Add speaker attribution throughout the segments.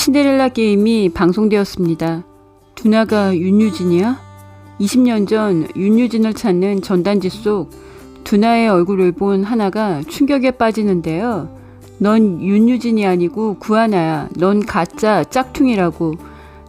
Speaker 1: 신데렐라 게임이 방송되었습니다. 두나가 윤유진이야? 20년 전 윤유진을 찾는 전단지 속 두나의 얼굴을 본 하나가 충격에 빠지는데요. 넌 윤유진이 아니고 구하나야. 넌 가짜 짝퉁이라고.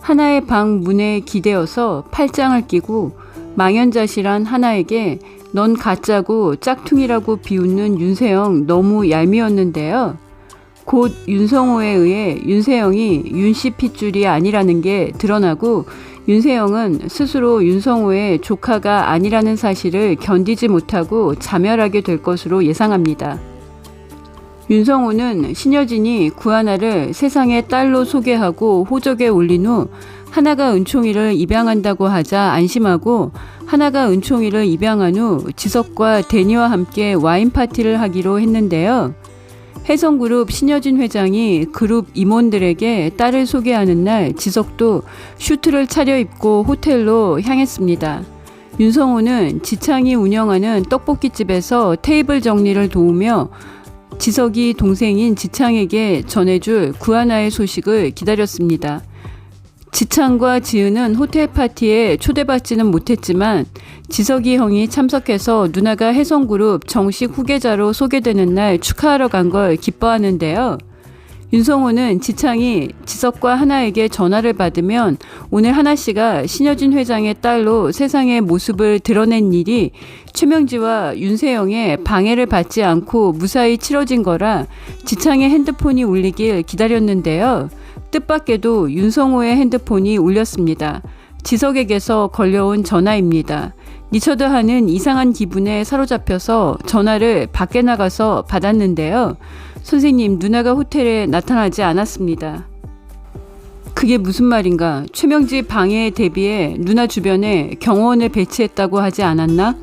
Speaker 1: 하나의 방 문에 기대어서 팔짱을 끼고 망연자실한 하나에게 넌 가짜고 짝퉁이라고 비웃는 윤세영 너무 얄미웠는데요. 곧 윤성호에 의해 윤세영이 윤씨 핏줄이 아니라는 게 드러나고 윤세영은 스스로 윤성호의 조카가 아니라는 사실을 견디지 못하고 자멸하게 될 것으로 예상합니다. 윤성호는 신여진이 구하나를 세상의 딸로 소개하고 호적에 올린 후 하나가 은총이를 입양한다고 하자 안심하고 하나가 은총이를 입양한 후 지석과 데니와 함께 와인 파티를 하기로 했는데요. 혜성그룹 신여진 회장이 그룹 임원들에게 딸을 소개하는 날 지석도 슈트를 차려입고 호텔로 향했습니다. 윤성호는 지창이 운영하는 떡볶이집에서 테이블 정리를 도우며 지석이 동생인 지창에게 전해줄 구하나의 소식을 기다렸습니다. 지창과 지은은 호텔 파티에 초대받지는 못했지만 지석이 형이 참석해서 누나가 혜성그룹 정식 후계자로 소개되는 날 축하하러 간 걸 기뻐하는데요. 윤성호는 지창이 지석과 하나에게 전화를 받으면 오늘 하나씨가 신여진 회장의 딸로 세상의 모습을 드러낸 일이 최명지와 윤세영의 방해를 받지 않고 무사히 치러진 거라 지창의 핸드폰이 울리길 기다렸는데요. 뜻밖에도 윤성호의 핸드폰이 울렸습니다. 지석에게서 걸려온 전화입니다. 리처드 하는 이상한 기분에 사로잡혀서 전화를 밖에 나가서 받았는데요. 선생님, 누나가 호텔에 나타나지 않았습니다. 그게 무슨 말인가? 최명지 방해에 대비해 누나 주변에 경호원을 배치했다고 하지 않았나?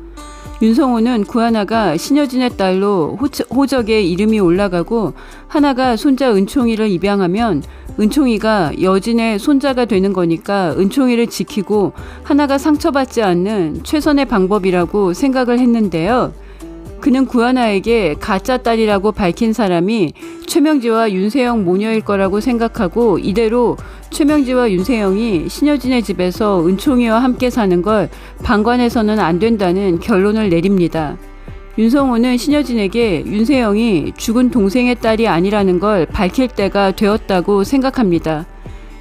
Speaker 1: 윤성호는 구하나가 신여진의 딸로 호적에 이름이 올라가고 하나가 손자 은총이를 입양하면 은총이가 여진의 손자가 되는 거니까 은총이를 지키고 하나가 상처받지 않는 최선의 방법이라고 생각을 했는데요. 그는 구하나에게 가짜 딸이라고 밝힌 사람이 최명지와 윤세영 모녀일 거라고 생각하고 이대로 최명지와 윤세영이 신여진의 집에서 은총이와 함께 사는 걸 방관해서는 안 된다는 결론을 내립니다. 윤성호는 신여진에게 윤세영이 죽은 동생의 딸이 아니라는 걸 밝힐 때가 되었다고 생각합니다.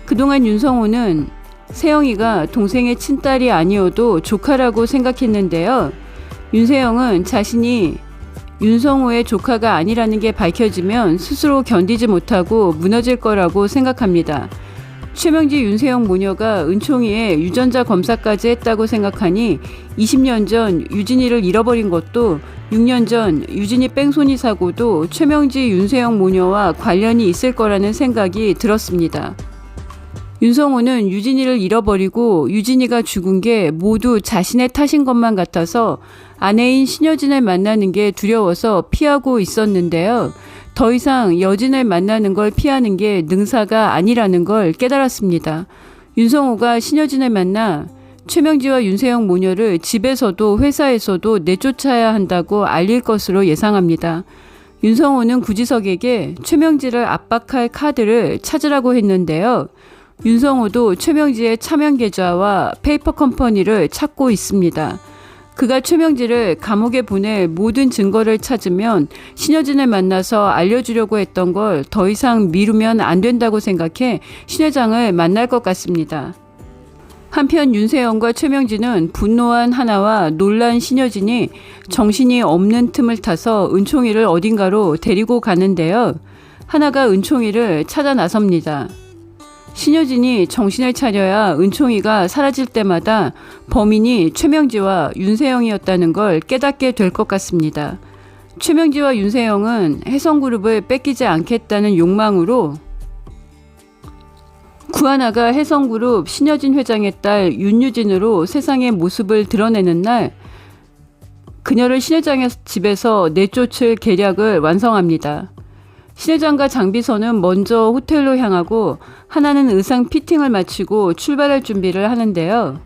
Speaker 1: 그동안 윤성호는 세영이가 동생의 친딸이 아니어도 조카라고 생각했는데요. 윤세영은 자신이 윤성호의 조카가 아니라는 게 밝혀지면 스스로 견디지 못하고 무너질 거라고 생각합니다. 최명지 윤세영 모녀가 은총이의 유전자 검사까지 했다고 생각하니 20년 전 유진이를 잃어버린 것도 6년 전 유진이 뺑소니 사고도 최명지 윤세영 모녀와 관련이 있을 거라는 생각이 들었습니다. 윤성호는 유진이를 잃어버리고 유진이가 죽은 게 모두 자신의 탓인 것만 같아서 아내인 신여진을 만나는 게 두려워서 피하고 있었는데요. 더 이상 여진을 만나는 걸 피하는 게 능사가 아니라는 걸 깨달았습니다. 윤성호가 신여진을 만나 최명지와 윤세영 모녀를 집에서도 회사에서도 내쫓아야 한다고 알릴 것으로 예상합니다. 윤성호는 구지석에게 최명지를 압박할 카드를 찾으라고 했는데요. 윤성호도 최명지의 차명 계좌와 페이퍼 컴퍼니를 찾고 있습니다. 그가 최명지를 감옥에 보낼 모든 증거를 찾으면 신여진을 만나서 알려주려고 했던 걸 더 이상 미루면 안 된다고 생각해 신 회장을 만날 것 같습니다. 한편 윤세영과 최명진은 분노한 하나와 놀란 신여진이 정신이 없는 틈을 타서 은총이를 어딘가로 데리고 가는데요. 하나가 은총이를 찾아 나섭니다. 신여진이 정신을 차려야 은총이가 사라질 때마다 범인이 최명지와 윤세영이었다는 걸 깨닫게 될 것 같습니다. 최명지와 윤세영은 혜성그룹을 뺏기지 않겠다는 욕망으로 구하나가 혜성그룹 신여진 회장의 딸 윤유진으로 세상의 모습을 드러내는 날 그녀를 신 회장의 집에서 내쫓을 계략을 완성합니다. 신 회장과 장비서는 먼저 호텔로 향하고 하나는 의상 피팅을 마치고 출발할 준비를 하는데요.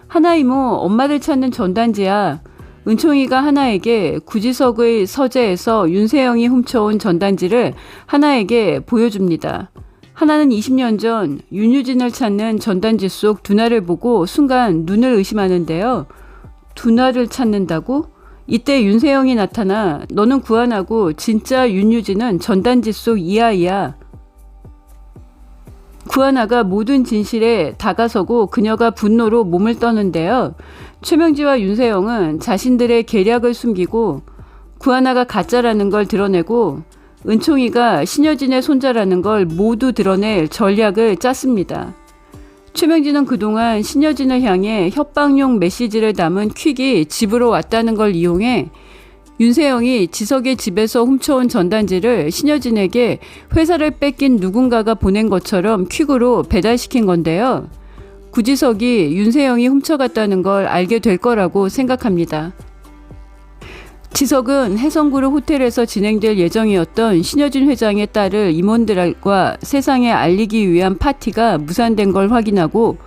Speaker 1: 하나 이모, 엄마를 찾는 전단지야. 은총이가 하나에게 구지석의 서재에서 윤세영이 훔쳐온 전단지를 하나에게 보여줍니다. 하나는 20년 전 윤유진을 찾는 전단지 속 두나를 보고 순간 눈을 의심하는데요. 두나를 찾는다고? 이때 윤세영이 나타나 너는 구안하고 진짜 윤유진은 전단지 속 이 아이야. 구하나가 모든 진실에 다가서고 그녀가 분노로 몸을 떠는데요. 최명지와 윤세영은 자신들의 계략을 숨기고 구하나가 가짜라는 걸 드러내고 은총이가 신여진의 손자라는 걸 모두 드러낼 전략을 짰습니다. 최명지는 그동안 신여진을 향해 협박용 메시지를 담은 퀵이 집으로 왔다는 걸 이용해 윤세영이 지석의 집에서 훔쳐온 전단지를 신여진에게 회사를 뺏긴 누군가가 보낸 것처럼 퀵으로 배달시킨 건데요. 구지석이 윤세영이 훔쳐갔다는 걸 알게 될 거라고 생각합니다. 지석은 해성그룹 호텔에서 진행될 예정이었던 신여진 회장의 딸을 임원들과 세상에 알리기 위한 파티가 무산된 걸 확인하고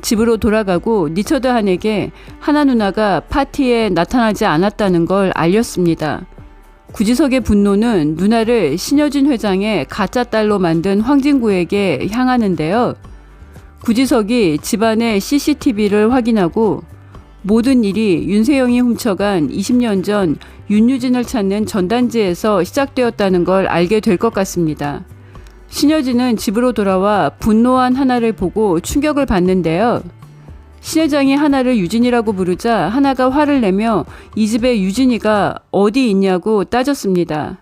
Speaker 1: 집으로 돌아가고 리처드 한에게 하나 누나가 파티에 나타나지 않았다는 걸 알렸습니다. 구지석의 분노는 누나를 신여진 회장의 가짜 딸로 만든 황진구에게 향하는데요. 구지석이 집안의 CCTV를 확인하고 모든 일이 윤세영이 훔쳐간 20년 전 윤유진을 찾는 전단지에서 시작되었다는 걸 알게 될 것 같습니다. 신여진은 집으로 돌아와 분노한 하나를 보고 충격을 받는데요. 신 회장이 하나를 유진이라고 부르자 하나가 화를 내며 이 집에 유진이가 어디 있냐고 따졌습니다.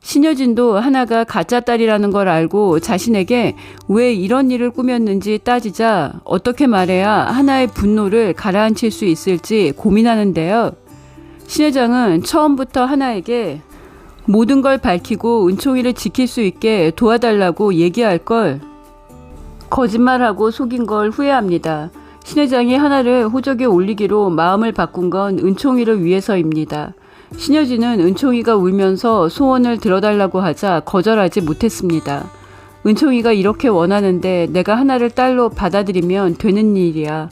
Speaker 1: 신여진도 하나가 가짜 딸이라는 걸 알고 자신에게 왜 이런 일을 꾸몄는지 따지자 어떻게 말해야 하나의 분노를 가라앉힐 수 있을지 고민하는데요. 신 회장은 처음부터 하나에게 모든 걸 밝히고 은총이를 지킬 수 있게 도와달라고 얘기할 걸 거짓말하고 속인 걸 후회합니다. 신 회장이 하나를 호적에 올리기로 마음을 바꾼 건 은총이를 위해서입니다. 신여진은 은총이가 울면서 소원을 들어달라고 하자 거절하지 못했습니다. 은총이가 이렇게 원하는데 내가 하나를 딸로 받아들이면 되는 일이야.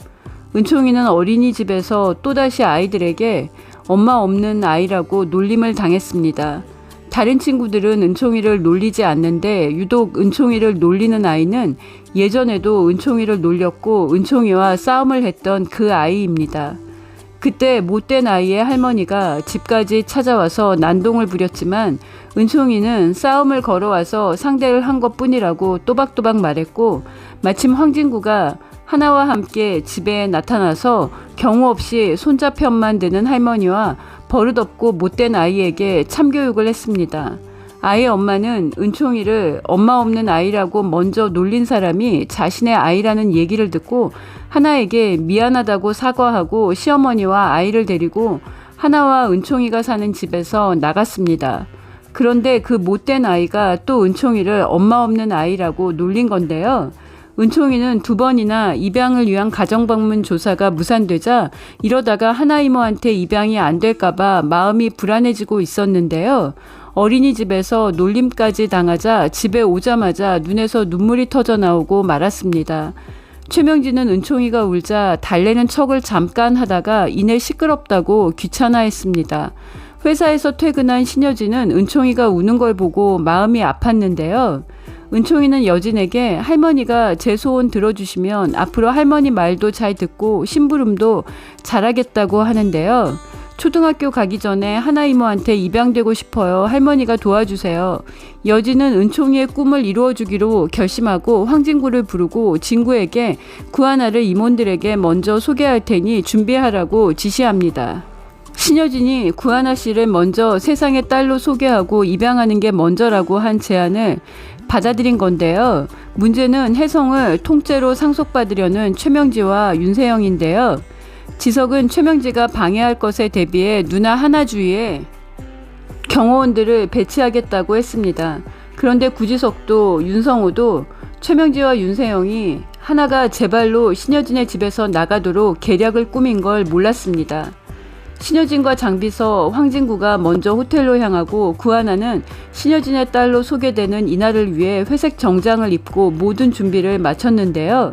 Speaker 1: 은총이는 어린이집에서 또다시 아이들에게 엄마 없는 아이라고 놀림을 당했습니다. 다른 친구들은 은총이를 놀리지 않는데 유독 은총이를 놀리는 아이는 예전에도 은총이를 놀렸고 은총이와 싸움을 했던 그 아이입니다. 그때 못된 아이의 할머니가 집까지 찾아와서 난동을 부렸지만 은총이는 싸움을 걸어와서 상대를 한 것뿐이라고 또박또박 말했고 마침 황진구가 하나와 함께 집에 나타나서 경우 없이 손자 편만 드는 할머니와 버릇없고 못된 아이에게 참교육을 했습니다. 아이의 엄마는 은총이를 엄마 없는 아이라고 먼저 놀린 사람이 자신의 아이라는 얘기를 듣고 하나에게 미안하다고 사과하고 시어머니와 아이를 데리고 하나와 은총이가 사는 집에서 나갔습니다. 그런데 그 못된 아이가 또 은총이를 엄마 없는 아이라고 놀린 건데요. 은총이는 2번이나 입양을 위한 가정방문 조사가 무산되자 이러다가 하나 이모한테 입양이 안 될까봐 마음이 불안해지고 있었는데요. 어린이집에서 놀림까지 당하자 집에 오자마자 눈에서 눈물이 터져 나오고 말았습니다. 최명진은 은총이가 울자 달래는 척을 잠깐 하다가 이내 시끄럽다고 귀찮아했습니다. 회사에서 퇴근한 신여진은 은총이가 우는 걸 보고 마음이 아팠는데요. 은총이는 여진에게 할머니가 제 소원 들어주시면 앞으로 할머니 말도 잘 듣고 심부름도 잘하겠다고 하는데요. 초등학교 가기 전에 하나 이모한테 입양되고 싶어요. 할머니가 도와주세요. 여진은 은총이의 꿈을 이루어주기로 결심하고 황진구를 부르고 진구에게 구하나를 임원들에게 먼저 소개할 테니 준비하라고 지시합니다. 신여진이 구하나 씨를 먼저 세상의 딸로 소개하고 입양하는 게 먼저라고 한 제안을 받아들인 건데요. 문제는 혜성을 통째로 상속받으려는 최명지와 윤세영인데요. 지석은 최명지가 방해할 것에 대비해 누나 하나 주위에 경호원들을 배치하겠다고 했습니다. 그런데 구지석도 윤성호도 최명지와 윤세영이 하나가 제 발로 신여진의 집에서 나가도록 계략을 꾸민 걸 몰랐습니다. 신여진과 장비서 황진구가 먼저 호텔로 향하고 구하나는 신여진의 딸로 소개되는 이날을 위해 회색 정장을 입고 모든 준비를 마쳤는데요.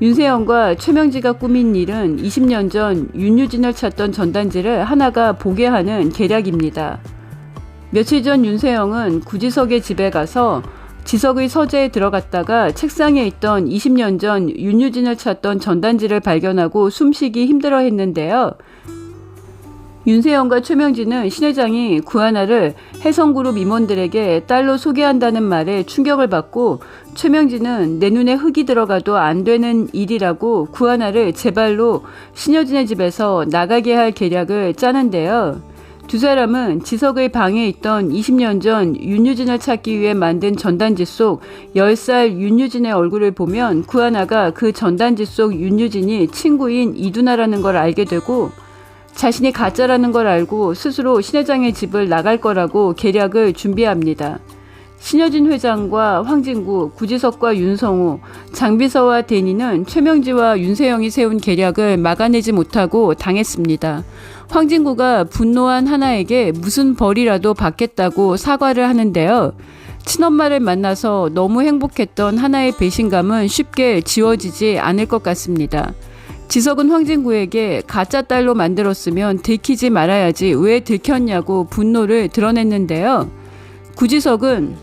Speaker 1: 윤세영과 최명지가 꾸민 일은 20년 전 윤유진을 찾던 전단지를 하나가 보게 하는 계략입니다. 며칠 전 윤세영은 구지석의 집에 가서 지석의 서재에 들어갔다가 책상에 있던 20년 전 윤유진을 찾던 전단지를 발견하고 숨쉬기 힘들어 했는데요. 윤세영과 최명진은 신 회장이 구하나를 혜성그룹 임원들에게 딸로 소개한다는 말에 충격을 받고 최명진은 내 눈에 흙이 들어가도 안 되는 일이라고 구하나를 제 발로 신여진의 집에서 나가게 할 계략을 짜는데요. 두 사람은 지석의 방에 있던 20년 전 윤유진을 찾기 위해 만든 전단지 속 10살 윤유진의 얼굴을 보면 구하나가 그 전단지 속 윤유진이 친구인 이두나라는 걸 알게 되고 자신이 가짜라는 걸 알고 스스로 신 회장의 집을 나갈 거라고 계략을 준비합니다. 신여진 회장과 황진구, 구지석과 윤성호, 장비서와 데니는 최명지와 윤세영이 세운 계략을 막아내지 못하고 당했습니다. 황진구가 분노한 하나에게 무슨 벌이라도 받겠다고 사과를 하는데요. 친엄마를 만나서 너무 행복했던 하나의 배신감은 쉽게 지워지지 않을 것 같습니다. 지석은 황진구에게 가짜 딸로 만들었으면 들키지 말아야지 왜 들켰냐고 분노를 드러냈는데요. 구지석은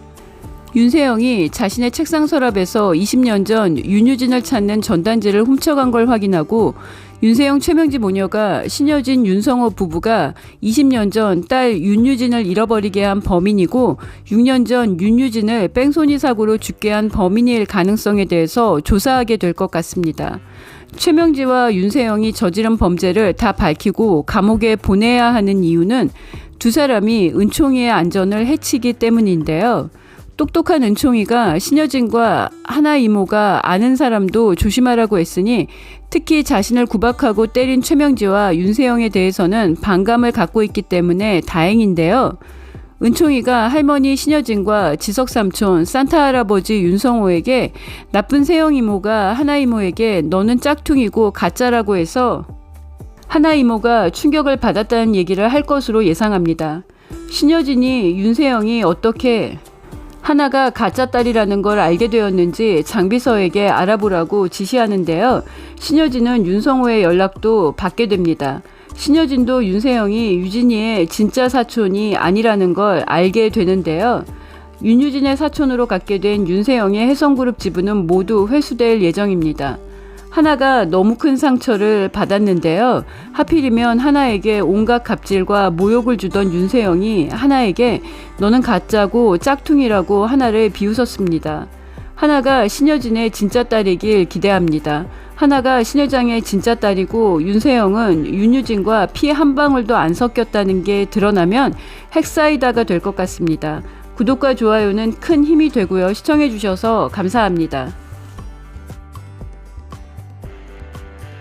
Speaker 1: 윤세영이 자신의 책상 서랍에서 20년 전 윤유진을 찾는 전단지를 훔쳐간 걸 확인하고 윤세영 최명지 모녀가 신여진 윤성호 부부가 20년 전 딸 윤유진을 잃어버리게 한 범인이고 6년 전 윤유진을 뺑소니 사고로 죽게 한 범인일 가능성에 대해서 조사하게 될 것 같습니다. 최명지와 윤세영이 저지른 범죄를 다 밝히고 감옥에 보내야 하는 이유는 두 사람이 은총이의 안전을 해치기 때문인데요. 똑똑한 은총이가 신여진과 하나 이모가 아는 사람도 조심하라고 했으니 특히 자신을 구박하고 때린 최명지와 윤세영에 대해서는 반감을 갖고 있기 때문에 다행인데요. 은총이가 할머니 신여진과 지석삼촌 산타 할아버지 윤성호에게 나쁜 세영 이모가 하나 이모에게 너는 짝퉁이고 가짜라고 해서 하나 이모가 충격을 받았다는 얘기를 할 것으로 예상합니다. 신여진이 윤세영이 어떻게 하나가 가짜 딸이라는 걸 알게 되었는지 장비서에게 알아보라고 지시하는데요. 신여진은 윤성호의 연락도 받게 됩니다. 신여진도 윤세영이 유진이의 진짜 사촌이 아니라는 걸 알게 되는데요. 윤유진의 사촌으로 갖게 된 윤세영의 혜성그룹 지분은 모두 회수될 예정입니다. 하나가 너무 큰 상처를 받았는데요. 하필이면 하나에게 온갖 갑질과 모욕을 주던 윤세영이 하나에게 너는 가짜고 짝퉁이라고 하나를 비웃었습니다. 하나가 신여진의 진짜 딸이길 기대합니다. 하나가 신 회장의 진짜 딸이고 윤세영은 윤유진과 피 한 방울도 안 섞였다는 게 드러나면 핵사이다가 될 것 같습니다. 구독과 좋아요는 큰 힘이 되고요. 시청해 주셔서 감사합니다.